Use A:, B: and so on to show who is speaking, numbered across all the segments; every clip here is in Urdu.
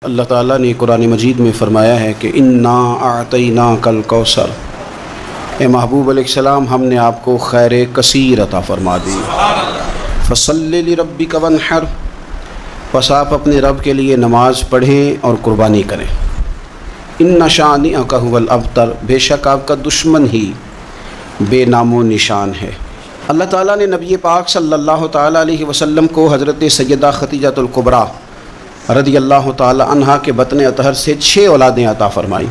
A: اللہ تعالیٰ نے قرآن مجید میں فرمایا ہے کہ انا اعطیناک الکوثر، اے محبوب علیہ السلام ہم نے آپ کو خیر کثیر عطا فرما دی۔ فصلی لربک وانحر، پس آپ اپنے رب کے لیے نماز پڑھیں اور قربانی کریں۔ ان شانئک ھو الابتر، بے شک آپ کا دشمن ہی بے نام و نشان ہے۔ اللہ تعالیٰ نے نبی پاک صلی اللہ تعالیٰ علیہ وسلم کو حضرت سیدہ خدیجہ الکبریٰ رضی اللہ تعالی عنہا کے بطن اطہر سے 6 اولادیں عطا فرمائیں۔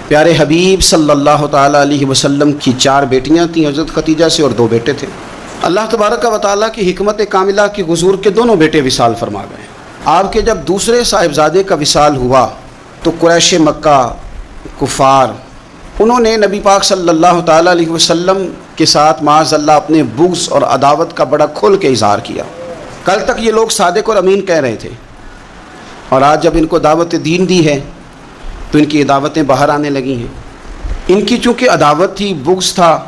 A: پیارے حبیب صلی اللہ تعالی علیہ وسلم کی 4 بیٹیاں تھیں حضرت خدیجہ سے اور 2 بیٹے تھے۔ اللہ تبارک و تعالیٰ کی حکمت کاملہ کی حضور کے دونوں بیٹے وصال فرما گئے۔ آپ کے جب دوسرے صاحبزادے کا وصال ہوا تو قریش مکہ کفار انہوں نے نبی پاک صلی اللہ تعالی علیہ وسلم کے ساتھ معاذ اللہ اپنے بغض اور عداوت کا بڑا کھل کے اظہار کیا۔ کل تک یہ لوگ صادق اور امین کہہ رہے تھے، اور آج جب ان کو دعوت دین دی ہے تو ان کی دعوتیں باہر آنے لگی ہیں۔ ان کی چونکہ عداوت تھی، بغض تھا،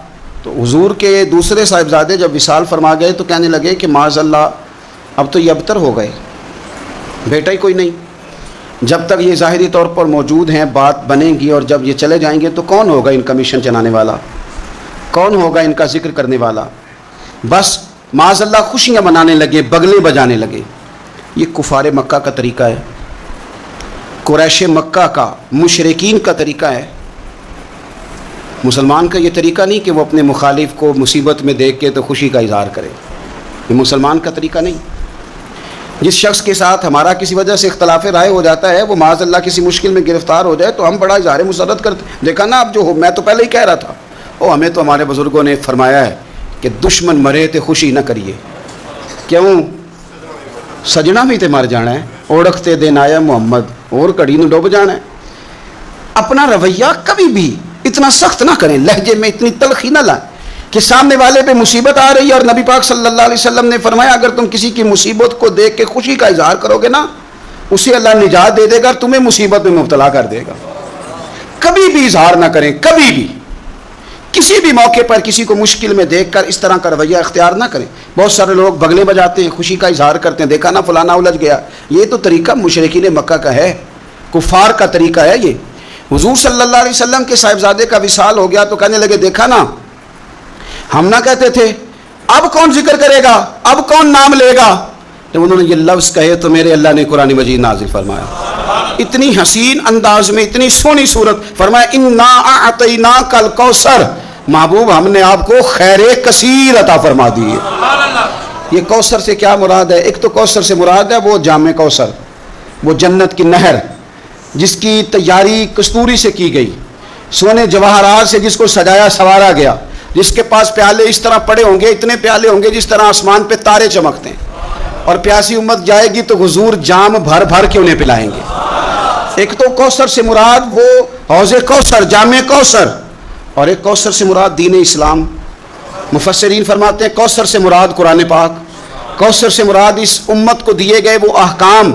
A: تو حضور کے دوسرے صاحبزادے جب وصال فرما گئے تو کہنے لگے کہ معاذ اللہ اب تو یہ ابتر ہو گئے، بیٹا ہی کوئی نہیں۔ جب تک یہ ظاہری طور پر موجود ہیں بات بنے گی، اور جب یہ چلے جائیں گے تو کون ہوگا ان کا مشن چلانے والا، کون ہوگا ان کا ذکر کرنے والا۔ بس معاذ اللہ خوشیاں منانے لگے، بغلیں بجانے لگے۔ یہ کفار مکہ کا طریقہ ہے، قریش مکہ کا، مشرکین کا طریقہ ہے۔ مسلمان کا یہ طریقہ نہیں کہ وہ اپنے مخالف کو مصیبت میں دیکھ کے تو خوشی کا اظہار کرے، یہ مسلمان کا طریقہ نہیں۔ جس شخص کے ساتھ ہمارا کسی وجہ سے اختلاف رائے ہو جاتا ہے، وہ معاذ اللہ کسی مشکل میں گرفتار ہو جائے تو ہم بڑا اظہار مسرت کرتے ہیں، دیکھا نا اب جو ہو، میں تو پہلے ہی کہہ رہا تھا۔ ہمیں تو ہمارے بزرگوں نے فرمایا ہے کہ دشمن مرے تے خوشی نہ کریے، کیوں سجنا بھی تے مر جانا ہے، اوڑکتے دن آیا محمد اور کڑی نو ڈوب جانا ہے۔ اپنا رویہ کبھی بھی اتنا سخت نہ کریں، لہجے میں اتنی تلخی نہ لائیں کہ سامنے والے پہ مصیبت آ رہی ہے، اور نبی پاک صلی اللہ علیہ وسلم نے فرمایا اگر تم کسی کی مصیبت کو دیکھ کے خوشی کا اظہار کرو گے نا، اسے اللہ نجات دے دے گا، تمہیں مصیبت میں مبتلا کر دے گا۔ کبھی بھی اظہار نہ کریں، کبھی بھی کسی بھی موقع پر کسی کو مشکل میں دیکھ کر اس طرح کا رویہ اختیار نہ کریں۔ بہت سارے لوگ بغلیں بجاتے ہیں، خوشی کا اظہار کرتے ہیں، دیکھا نا فلانا الجھ گیا۔ یہ تو طریقہ مشرکین مکہ کا ہے، کفار کا طریقہ ہے یہ۔ حضور صلی اللہ علیہ وسلم کے صاحبزادے کا وصال ہو گیا تو کہنے لگے دیکھا نا، ہم نہ کہتے تھے اب کون ذکر کرے گا، اب کون نام لے گا؟ جب انہوں نے یہ لفظ کہے تو میرے اللہ نے قرآن مجید نازل فرمایا، اتنی حسین انداز میں، اتنی سونی صورت، فرمایا انا اعطیناک الکوثر، محبوب ہم نے آپ کو خیر کثیر عطا فرما دی ہے۔ یہ کوثر سے کیا مراد ہے؟ ایک تو کوثر سے مراد ہے وہ جام کوثر، وہ جنت کی نہر جس کی تیاری کستوری سے کی گئی، سونے جواہرات سے جس کو سجایا سنوارا گیا، جس کے پاس پیالے اس طرح پڑے ہوں گے، اتنے پیالے ہوں گے جس طرح آسمان پہ تارے چمکتے ہیں، اور پیاسی امت جائے گی تو حضور جام بھر بھر کے انہیں پلائیں گے۔ ایک تو کوثر سے مراد وہ حوض کوثر، جام کوثر، اور ایک کوثر سے مراد دین اسلام۔ مفسرین فرماتے ہیں کوثر سے مراد قرآن پاک، کوثر سے مراد اس امت کو دیے گئے وہ احکام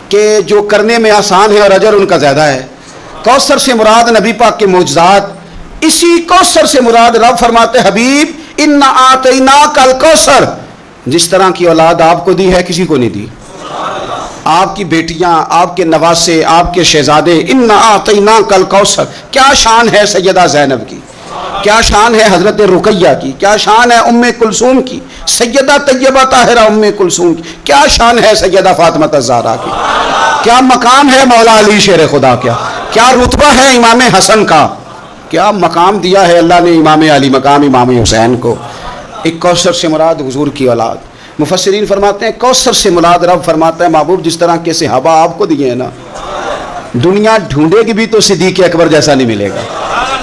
A: کہ جو کرنے میں آسان ہے اور اجر ان کا زیادہ ہے۔ کوثر سے مراد نبی پاک کے معجزات۔ اسی کوثر سے مراد رب فرماتے حبیب انا اعطیناک الکوثر، جس طرح کی اولاد آپ کو دی ہے کسی کو نہیں دی۔ آپ کی بیٹیاں، آپ کے نواسے، آپ کے شہزادے، انا اعطیناک الکوثر۔ کیا شان ہے سیدہ زینب کی، کیا شان ہے حضرت رقیہ کی، کیا شان ہے ام کلثوم کی، سیدہ طیبہ طاہرہ ام کلثوم کی، کیا شان ہے سیدہ فاطمہ الزہرا کی، کیا مقام ہے مولا علی شیر خدا کا، کیا رتبہ ہے امام حسن کا، کیا مقام دیا ہے اللہ نے امام علی مقام امام حسین کو۔ ایک کوثر سے مراد حضور کی اولاد۔ مفسرین فرماتے ہیں کوثر سے مراد رب فرماتا ہے محبوب جس طرح کے صحابہ آپ کو دیے ہیں نا، دنیا ڈھونڈے گی بھی تو صدیق اکبر جیسا نہیں ملے گا،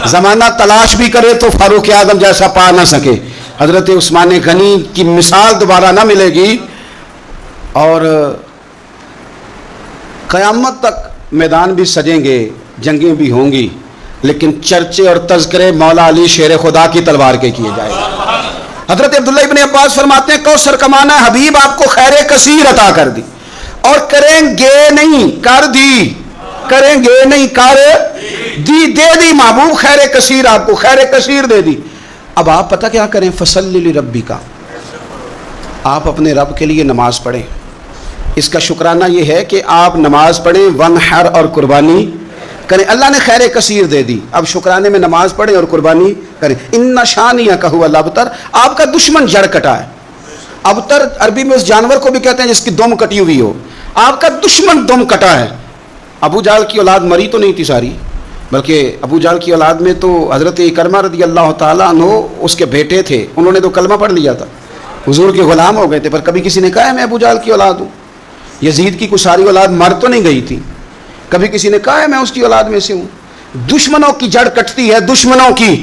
A: زمانہ تلاش بھی کرے تو فاروق اعظم جیسا پا نہ سکے، حضرت عثمان غنی کی مثال دوبارہ نہ ملے گی، اور قیامت تک میدان بھی سجیں گے، جنگیں بھی ہوں گی، لیکن چرچے اور تذکرے مولا علی شیر خدا کی تلوار کے کیے جائے گا۔ حضرت عبداللہ ابن عباس فرماتے ہیں کوثر کا معنی ہے حبیب آپ کو خیر کثیر عطا کر دی، اور کریں گے نہیں کر دی، کریں گے نہیں کر دی، دے دی محبوب خیر کثیر، آپ کو خیر کثیر دے دی۔ اب آپ پتہ کیا کریں، فصلی لربک، آپ اپنے رب کے لیے نماز پڑھیں، اس کا شکرانہ یہ ہے کہ آپ نماز پڑھیں، ونحر اور قربانی کریں، اللہ نے خیر کثیر دے دی، اب شکرانے میں نماز پڑھیں اور قربانی کریں۔ ان شانیک هو الابتر، آپ کا دشمن جڑ کٹا ہے۔ ابتر عربی میں اس جانور کو بھی کہتے ہیں جس کی دم کٹی ہوئی ہو، آپ کا دشمن دم کٹا ہے۔ ابو جہل کی اولاد مری تو نہیں تھی ساری، بلکہ ابو جہل کی اولاد میں تو حضرت اکرمہ رضی اللہ تعالیٰ عنہ اس کے بیٹے تھے، انہوں نے تو کلمہ پڑھ لیا تھا، حضور کے غلام ہو گئے تھے، پر کبھی کسی نے کہا ہے میں ابو جہل کی اولاد ہوں۔ یزید کی کوئی ساری اولاد مر تو نہیں گئی تھی، کبھی کسی نے کہا ہے میں اس کی اولاد میں سے ہوں۔ دشمنوں کی جڑ کٹتی ہے، دشمنوں کی۔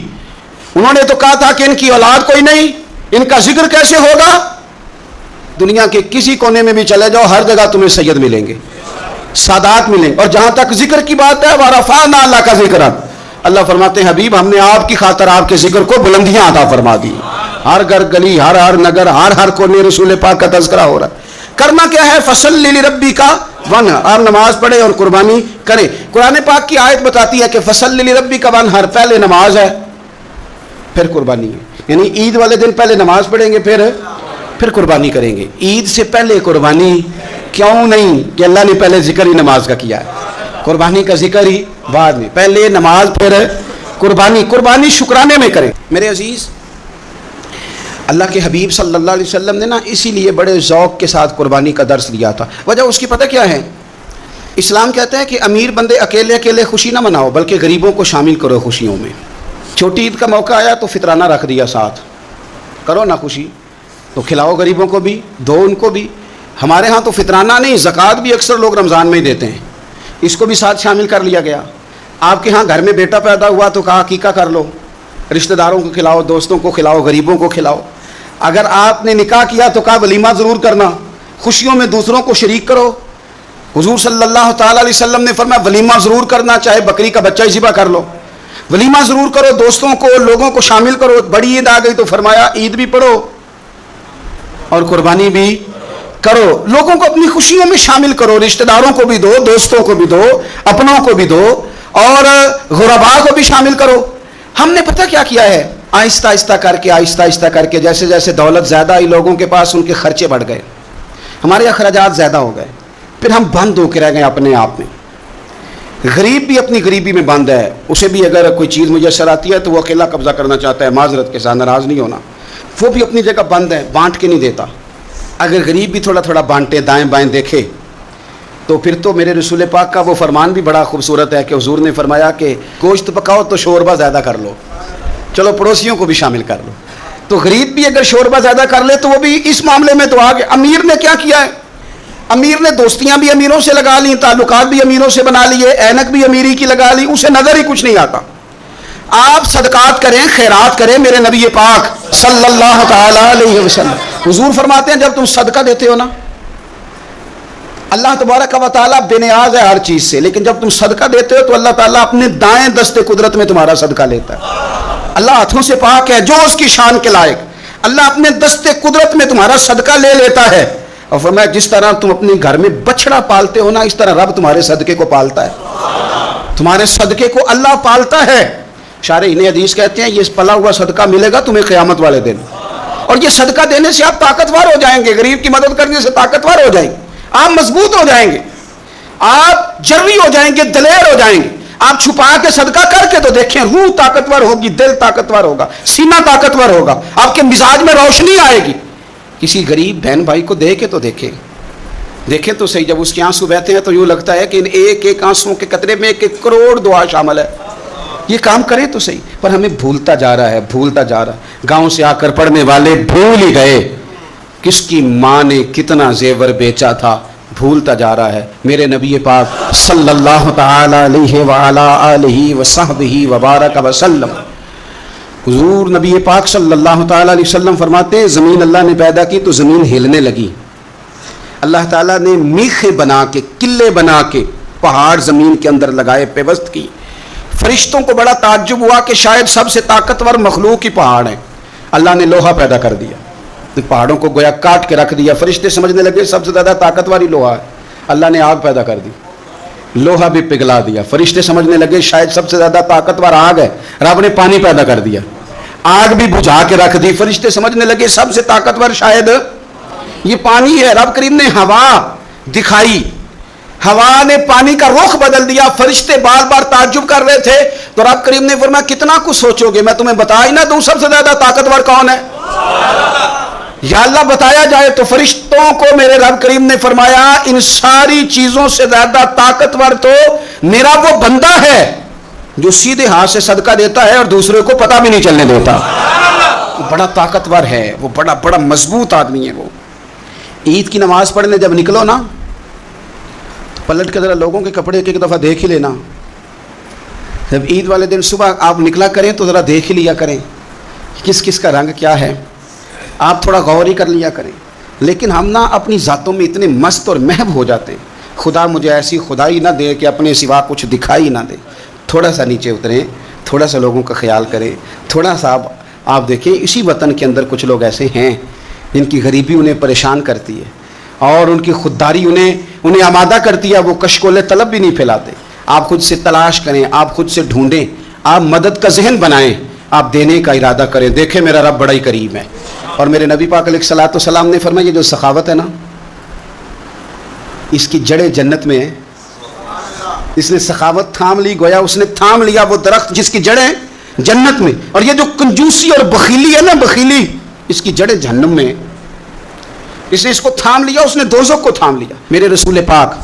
A: انہوں نے تو کہا تھا کہ ان کی اولاد کوئی نہیں، ان کا ذکر کیسے ہوگا؟ دنیا کے کسی کونے میں بھی چلے جاؤ، ہر جگہ تمہیں سید ملیں گے، سادات ملیں گے۔ اور جہاں تک ذکر کی بات ہے، وَرَفَعْنَا لَكَ ذِكْرَكَ، اللہ فرماتے ہیں حبیب ہم نے آپ کی خاطر آپ کے ذکر کو بلندیاں عطا فرما دی۔ ہر گھر گلی، ہر نگر، ہر کونے رسول پاک کا تذکرہ ہو رہا ہے۔ کرنا کیا ہے؟ فَصَلِّ لِرَبِّكَ وَانْحَرْ، آپ نماز پڑھیں اور قربانی کریں۔ قرآن پاک کی آیت بتاتی ہے کہ فَصَلِّ لِرَبِّكَ وَانْحَرْ، پہلے نماز ہے پھر قربانی ہے، یعنی عید والے دن پہلے نماز پڑھیں گے پھر قربانی کریں گے۔ عید سے پہلے قربانی کیوں نہیں؟ کہ اللہ نے پہلے ذکر ہی نماز کا کیا ہے، قربانی کا ذکر ہی بعد میں، پہلے نماز پھر قربانی۔ قربانی شکرانے میں کریں۔ میرے عزیز، اللہ کے حبیب صلی اللہ علیہ وسلم نے نا اسی لیے بڑے ذوق کے ساتھ قربانی کا درس دیا تھا۔ وجہ اس کی پتہ کیا ہے؟ اسلام کہتا ہے کہ امیر بندے اکیلے خوشی نہ مناؤ، بلکہ غریبوں کو شامل کرو خوشیوں میں۔ چھوٹی عید کا موقع آیا تو فطرانہ رکھ دیا ساتھ، کرو نا خوشی، تو کھلاؤ غریبوں کو بھی، دو ان کو بھی۔ ہمارے ہاں تو فطرانہ نہیں، زکوٰۃ بھی اکثر لوگ رمضان میں ہی دیتے ہیں، اس کو بھی ساتھ شامل کر لیا گیا۔ آپ کے ہاں گھر میں بیٹا پیدا ہوا تو کہا عقیقہ کر لو، رشتہ داروں کو کھلاؤ، دوستوں کو کھلاؤ، غریبوں کو کھلاؤ۔ اگر آپ نے نکاح کیا تو کہا ولیمہ ضرور کرنا، خوشیوں میں دوسروں کو شریک کرو۔ حضور صلی اللہ تعالیٰ علیہ وسلم نے فرمایا ولیمہ ضرور کرنا، چاہے بکری کا بچہ ہی ذبح کر لو، ولیمہ ضرور کرو، دوستوں کو، لوگوں کو شامل کرو۔ بڑی عید آ گئی تو فرمایا عید بھی پڑھو اور قربانی بھی کرو، لوگوں کو اپنی خوشیوں میں شامل کرو، رشتہ داروں کو بھی دو، دوستوں کو بھی دو، اپنوں کو بھی دو، اور غرباء کو بھی شامل کرو۔ ہم نے پتہ کیا کیا ہے؟ آہستہ آہستہ کر کے جیسے جیسے دولت زیادہ آئی لوگوں کے پاس، ان کے خرچے بڑھ گئے، ہمارے اخراجات زیادہ ہو گئے، پھر ہم بند ہو کے رہ گئے اپنے آپ میں۔ غریب بھی اپنی غریبی میں بند ہے، اسے بھی اگر کوئی چیز میسر آتی ہے تو وہ اکیلا قبضہ کرنا چاہتا ہے، معذرت کے ساتھ، ناراض نہیں ہونا، وہ بھی اپنی جگہ بند ہے، بانٹ کے نہیں دیتا۔ اگر غریب بھی تھوڑا تھوڑا بانٹے، دائیں بائیں دیکھے، تو پھر تو میرے رسول پاک کا وہ فرمان بھی بڑا خوبصورت ہے کہ حضور نے فرمایا کہ گوشت پکاؤ تو شوربہ زیادہ کر لو، چلو پڑوسیوں کو بھی شامل کر لو۔ تو غریب بھی اگر شوربہ زیادہ کر لے تو وہ بھی اس معاملے میں تو آگے۔ امیر نے کیا کیا ہے؟ امیر نے دوستیاں بھی امیروں سے لگا لی، تعلقات بھی امیروں سے بنا لیے، اینک بھی امیری کی لگا لی، اسے نظر ہی کچھ نہیں آتا۔ آپ صدقات کریں، خیرات کریں، میرے نبی پاک صلی اللہ تعالیٰ علیہ وسلم حضور فرماتے ہیں جب تم صدقہ دیتے ہو نا، اللہ تبارک و تعالیٰ بے نیاز ہے ہر چیز سے، لیکن جب تم صدقہ دیتے ہو تو اللہ تعالیٰ اپنے دائیں دست قدرت میں تمہارا صدقہ لیتا ہے۔ اللہ ہاتھوں سے پاک ہے جو اس کی شان کے لائق، اللہ اپنے دست قدرت میں تمہارا صدقہ لے لیتا ہے۔ اور فرمایا جس طرح تم اپنے گھر میں بچڑا پالتے ہو نا، اس طرح رب تمہارے صدقے کو پالتا ہے، تمہارے صدقے کو اللہ پالتا ہے۔ شارحین حدیث کہتے ہیں یہ پلا ہوا صدقہ ملے گا تمہیں قیامت والے دن، اور یہ صدقہ دینے سے آپ طاقتور ہو جائیں گے، غریب کی مدد کرنے سے طاقتور ہو جائیں گے، آپ مضبوط ہو جائیں گے، آپ جرری ہو جائیں گے، دلیر ہو جائیں گے۔ آپ چھپا کے صدقہ کر کے تو دیکھیں، روح طاقتور ہوگی، دل طاقتور ہوگا، سینہ طاقتور ہوگا، آپ کے مزاج میں روشنی آئے گی۔ کسی غریب بہن بھائی کو دے کے تو دیکھیں تو صحیح، جب اس کے آنسو بہتے ہیں تو یوں لگتا ہے کہ ان ایک ایک آنسوں کے قطرے میں 1 کروڑ دعا شامل ہے۔ یہ کام کریں تو صحیح، پر ہمیں بھولتا جا رہا ہے۔ گاؤں سے آ کر پڑھنے والے بھول ہی گئے کس کی ماں نے کتنا زیور بیچا تھا، بھولتا جا رہا ہے۔ میرے نبی پاک صلی اللہ تعالی علیہ وعلا آلہ وصحبہ وبارک وسلم، حضور نبی پاک صلی اللہ تعالی علیہ وسلم فرماتے ہیں زمین اللہ نے پیدا کی تو زمین ہلنے لگی، اللہ تعالیٰ نے میخیں بنا کے، قلعے بنا کے پہاڑ زمین کے اندر لگائے، پیوست کی۔ فرشتوں کو بڑا تعجب ہوا کہ شاید سب سے طاقتور مخلوق ہی پہاڑ ہے، اللہ نے لوہا پیدا کر دیا، پہاڑوں کو گویا کاٹ کے رکھ دیا۔ فرشتے سمجھنے لگے سب سے زیادہ طاقتور ہی لوہا ہے، اللہ نے آگ پیدا کر دی، لوہا بھی پگھلا دیا۔ فرشتے سمجھنے لگے شاید سب سے زیادہ طاقتور آگ ہے، رب نے پانی پیدا کر دیا، آگ بھی بجھا کے رکھ دی۔ فرشتے سمجھنے لگے سب سے طاقتور شاید یہ پانی ہے، رب کریم نے ہوا دکھائی، ہوا نے پانی کا رخ بدل دیا، فرشتے بار بار تعجب کر رہے تھے، تو رب کریم نے فرمایا کتنا کچھ سوچو گے، میں تمہیں بتا ہی نہ دوں سب سے زیادہ طاقتور کون ہے؟ یا اللہ بتایا جائے تو فرشتوں کو میرے رب کریم نے فرمایا ان ساری چیزوں سے زیادہ طاقتور تو میرا وہ بندہ ہے جو سیدھے ہاتھ سے صدقہ دیتا ہے اور دوسرے کو پتہ بھی نہیں چلنے دیتا. وہ بڑا طاقتور ہے، وہ بڑا مضبوط آدمی ہے. وہ عید کی نماز پڑھنے جب نکلو نا تو پلٹ کے ذرا لوگوں کے کپڑے ایک دفعہ دیکھ ہی لینا. جب عید والے دن صبح آپ نکلا کریں تو ذرا دیکھ ہی لیا کریں کس کس کا رنگ کیا ہے، آپ تھوڑا غور ہی کر لیا کریں. لیکن ہم نا اپنی ذاتوں میں اتنے مست اور محو ہو جاتے ہیں، خدا مجھے ایسی خدائی نہ دے کہ اپنے سوا کچھ دکھائی نہ دے. تھوڑا سا نیچے اتریں، تھوڑا سا لوگوں کا خیال کریں، تھوڑا سا آپ دیکھیں اسی وطن کے اندر کچھ لوگ ایسے ہیں جن کی غریبی انہیں پریشان کرتی ہے اور ان کی خودداری انہیں آمادہ کرتی ہے، وہ کشکول طلب بھی نہیں پھیلاتے. آپ خود سے تلاش کریں، آپ خود سے ڈھونڈیں، آپ مدد کا ذہن بنائیں، آپ دینے کا ارادہ کریں. دیکھیں میرا رب بڑا ہی کریم ہے. اور میرے نبی پاک علیہ الصلوۃ والسلام نے فرمایا یہ جو سخاوت ہے نا اس کی جڑیں جنت میں ہیں. اس نے سخاوت تھام لی، گویا اس نے تھام لیا وہ درخت جس کی جڑیں جنت میں. اور یہ جو کنجوسی اور بخیلی ہے نا، بخیلی، اس کی جڑیں جہنم میں. اس نے اس کو تھام لیا، اس نے دوزخ کو تھام لیا. میرے رسول پاک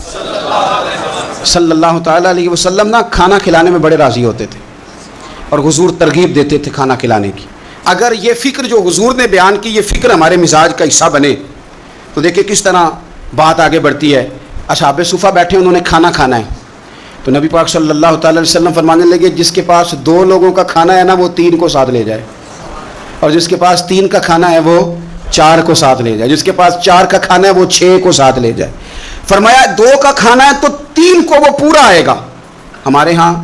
A: صلی اللہ تعالی علیہ وسلم نا کھانا کھلانے میں بڑے راضی ہوتے تھے اور حضور ترغیب دیتے تھے کھانا کھلانے کی. اگر یہ فکر جو حضور نے بیان کی یہ فکر ہمارے مزاج کا حصہ بنے تو دیکھیں کس طرح بات آگے بڑھتی ہے. اصحاب صفہ بیٹھے انہوں نے کھانا کھانا ہے تو نبی پاک صلی اللہ تعالی علیہ وسلم فرمانے لگے جس کے پاس 2 لوگوں کا کھانا ہے نا وہ 3 کو ساتھ لے جائے، اور جس کے پاس 3 کا کھانا ہے وہ 4 کو ساتھ لے جائے، جس کے پاس 4 کا کھانا ہے وہ 6 کو ساتھ لے جائے. فرمایا 2 کا کھانا ہے تو 3 کو وہ پورا آئے گا. ہمارے ہاں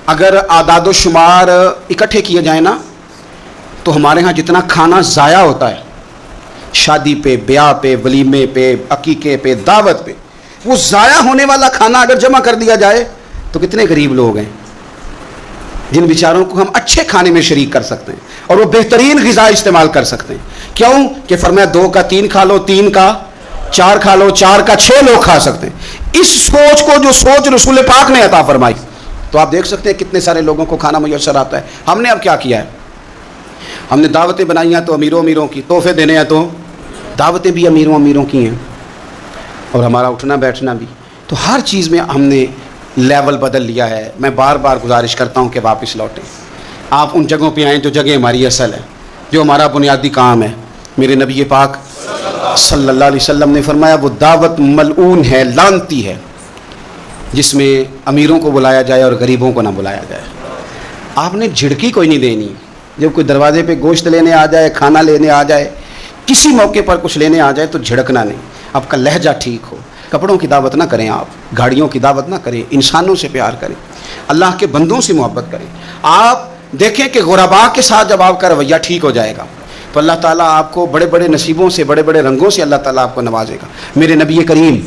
A: اگر اعداد و شمار اکٹھے کیے جائیں نا تو ہمارے ہاں جتنا کھانا ضائع ہوتا ہے شادی پہ، بیاہ پہ، ولیمے پہ، عقیقے پہ، دعوت پہ، وہ ضائع ہونے والا کھانا اگر جمع کر دیا جائے تو کتنے غریب لوگ ہیں جن بیچاروں کو ہم اچھے کھانے میں شریک کر سکتے ہیں اور وہ بہترین غذا استعمال کر سکتے ہیں. کیوں کہ فرمایا 2 کا 3 کھا لو، 3 کا 4 کھا لو، 4 کا 6 لوگ کھا سکتے ہیں. اس سوچ کو جو سوچ رسول پاک نے عطا فرمائی تو آپ دیکھ سکتے ہیں کتنے سارے لوگوں کو کھانا میسر آتا ہے. ہم نے اب کیا کیا ہے، ہم نے دعوتیں بنائی ہیں تو امیروں کی، تحفے دینے ہیں تو دعوتیں بھی امیروں کی ہیں، اور ہمارا اٹھنا بیٹھنا بھی. تو ہر چیز میں ہم نے لیول بدل لیا ہے. میں بار بار گزارش کرتا ہوں کہ واپس لوٹیں، آپ ان جگہوں پہ آئیں جو جگہ ہماری اصل ہے، جو ہمارا بنیادی کام ہے. میرے نبی پاک صلی اللہ علیہ وسلم نے فرمایا وہ دعوت ملعون ہے، لعنتی ہے، جس میں امیروں کو بلایا جائے اور غریبوں کو نہ بلایا جائے. آپ نے جھڑکی کوئی نہیں دینی. جب کوئی دروازے پہ گوشت لینے آ جائے، کھانا لینے آ جائے، کسی موقع پر کچھ لینے آ جائے تو جھڑکنا نہیں. آپ کا لہجہ ٹھیک ہو. کپڑوں کی دعوت نہ کریں، آپ گاڑیوں کی دعوت نہ کریں، انسانوں سے پیار کریں، اللہ کے بندوں سے محبت کریں. آپ دیکھیں کہ غرباء کے ساتھ جب آپ کا رویہ ٹھیک ہو جائے گا تو اللہ تعالیٰ آپ کو بڑے بڑے نصیبوں سے، بڑے بڑے رنگوں سے اللہ تعالیٰ آپ کو نوازے گا. میرے نبی کریم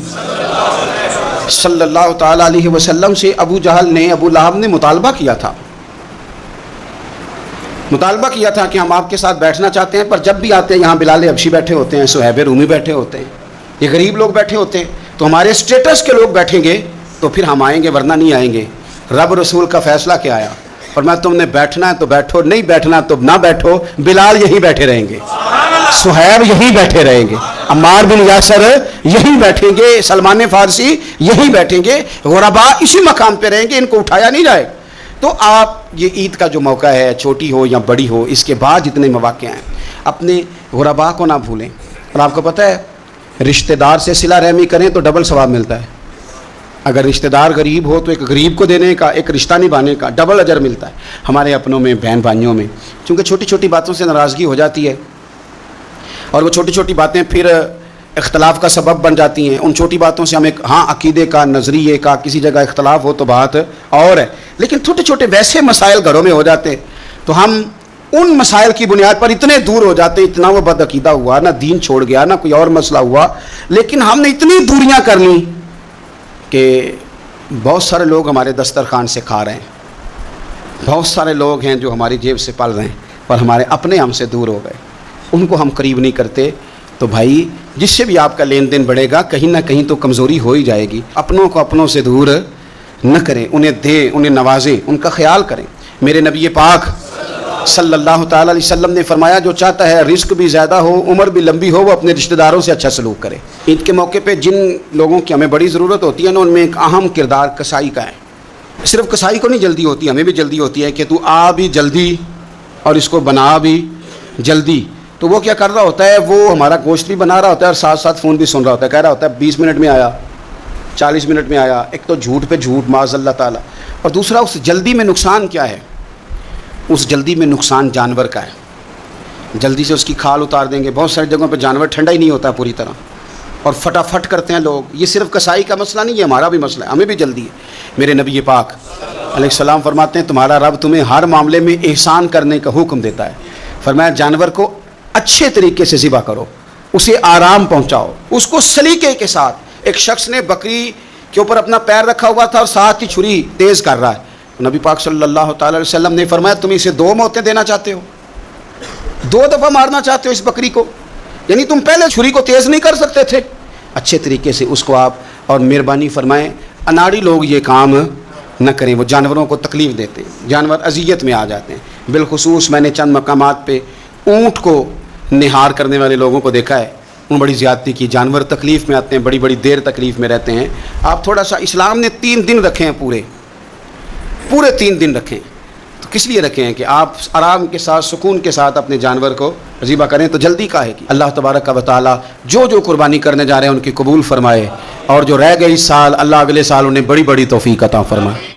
A: صلی اللہ تعالیٰ علیہ وسلم سے ابو جہل نے، ابو لہب نے مطالبہ کیا تھا کہ ہم آپ کے ساتھ بیٹھنا چاہتے ہیں، پر جب بھی آتے ہیں یہاں بلال حبشی بیٹھے ہوتے ہیں، صہیب رومی بیٹھے ہوتے ہیں، یہ غریب لوگ بیٹھے ہوتے ہیں، تو ہمارے اسٹیٹس کے لوگ بیٹھیں گے تو پھر ہم آئیں گے ورنہ نہیں آئیں گے. رب رسول کا فیصلہ کیا آیا؟ فرمایا تم نے بیٹھنا ہے تو بیٹھو، نہیں بیٹھنا تو نہ بیٹھو. بلال یہی بیٹھے رہیں گے، صہیب یہی بیٹھے رہیں گے، عمار بن یاسر یہی بیٹھیں گے، سلمان فارسی یہی بیٹھیں گے. غرباء اسی مقام پہ رہیں گے، ان کو اٹھایا نہیں جائے. تو آپ یہ عید کا جو موقع ہے، چھوٹی ہو یا بڑی ہو، اس کے بعد جتنے مواقع ہیں اپنے غرباء کو نہ بھولیں. اور آپ کو پتہ ہے رشتہ دار سے صلہ رحمی کریں تو ڈبل ثواب ملتا ہے. اگر رشتہ دار غریب ہو تو ایک غریب کو دینے کا، ایک رشتہ نبھانے کا ڈبل اجر ملتا ہے. ہمارے اپنوں میں، بہن بھائیوں میں چونکہ چھوٹی چھوٹی باتوں سے ناراضگی ہو جاتی ہے اور وہ چھوٹی چھوٹی باتیں پھر اختلاف کا سبب بن جاتی ہیں. ان چھوٹی باتوں سے ہم ایک عقیدے کا، نظریے کا کسی جگہ اختلاف ہو تو بات اور ہے، لیکن چھوٹے چھوٹے ویسے مسائل گھروں میں ہو جاتے ہیں تو ہم ان مسائل کی بنیاد پر اتنے دور ہو جاتے ہیں. اتنا وہ بد عقیدہ ہوا، نہ دین چھوڑ گیا، نہ کوئی اور مسئلہ ہوا، لیکن ہم نے اتنی دوریاں کر لیں کہ بہت سارے لوگ ہمارے دسترخوان سے کھا رہے ہیں، بہت سارے لوگ ہیں جو ہماری جیب سے پل رہے ہیں، پر ہمارے اپنے ہم سے دور ہو گئے، ان کو ہم قریب نہیں کرتے. تو بھائی جس سے بھی آپ کا لین دین بڑھے گا کہیں نہ کہیں تو کمزوری ہو ہی جائے گی. اپنوں کو اپنوں سے دور نہ کریں, انہیں دیں, انہیں نوازیں, ان کا خیال کریں. میرے نبی پاک صلی اللہ تعالیٰ علیہ وسلم نے فرمایا جو چاہتا ہے رزق بھی زیادہ ہو, عمر بھی لمبی ہو, وہ اپنے رشتہ داروں سے اچھا سلوک کرے. عید کے موقع پہ جن لوگوں کی ہمیں بڑی ضرورت ہوتی ہے نا, ان میں ایک اہم کردار کسائی کا ہے. صرف کسائی کو نہیں جلدی ہوتی, ہمیں بھی جلدی ہوتی ہے کہ تو آ بھی جلدی اور اس کو بنا بھی جلدی. تو وہ کیا کر رہا ہوتا ہے, وہ ہمارا گوشت بھی بنا رہا ہوتا ہے اور ساتھ ساتھ فون بھی سن رہا ہوتا ہے, کہہ رہا ہوتا ہے 20 منٹ میں آیا, 40 منٹ میں آیا. ایک تو جھوٹ پہ جھوٹ معاذ اللہ تعالیٰ, اور دوسرا اس جلدی میں نقصان کیا ہے, اس جلدی میں نقصان جانور کا ہے. جلدی سے اس کی کھال اتار دیں گے. بہت ساری جگہوں پہ جانور ٹھنڈا ہی نہیں ہوتا پوری طرح, اور فٹافٹ کرتے ہیں لوگ. یہ صرف کسائی کا مسئلہ نہیں ہے, ہمارا بھی مسئلہ ہے, ہمیں بھی جلدی ہے. میرے نبی پاک علیہ السلام فرماتے ہیں تمہارا رب تمہیں ہر معاملے میں احسان کرنے کا حکم دیتا ہے. فرمایا جانور کو اچھے طریقے سے ذبح کرو, اسے آرام پہنچاؤ, اس کو سلیقے کے ساتھ. ایک شخص نے بکری کے اوپر اپنا پیر رکھا ہوا تھا اور ساتھ ہی چھری تیز کر رہا ہے. نبی پاک صلی اللہ تعالی علیہ وسلم نے فرمایا تم اسے 2 موتیں دینا چاہتے ہو, 2 دفعہ مارنا چاہتے ہو اس بکری کو, یعنی تم پہلے چھری کو تیز نہیں کر سکتے تھے. اچھے طریقے سے اس کو آپ, اور مہربانی فرمائیں اناڑی لوگ یہ کام نہ کریں, وہ جانوروں کو تکلیف دیتے ہیں, جانور اذیت میں آ جاتے ہیں. بالخصوص میں نے چند مقامات پہ اونٹ کو نہار کرنے والے لوگوں کو دیکھا ہے, انہوں بڑی زیادتی کی. جانور تکلیف میں آتے ہیں, بڑی بڑی دیر تکلیف میں رہتے ہیں. آپ تھوڑا سا, اسلام نے 3 دن رکھے ہیں, پورے 3 دن رکھیں. تو کس لیے رکھے ہیں کہ آپ آرام کے ساتھ, سکون کے ساتھ اپنے جانور کو ذبح کریں. تو جلدی کا ہے کہ اللہ تبارک و تعالیٰ جو قربانی کرنے جا رہے ہیں ان کی قبول فرمائے, اور جو رہ گئی اس سال اللہ اگلے سال انہیں بڑی بڑی توفیق عطا فرمائے.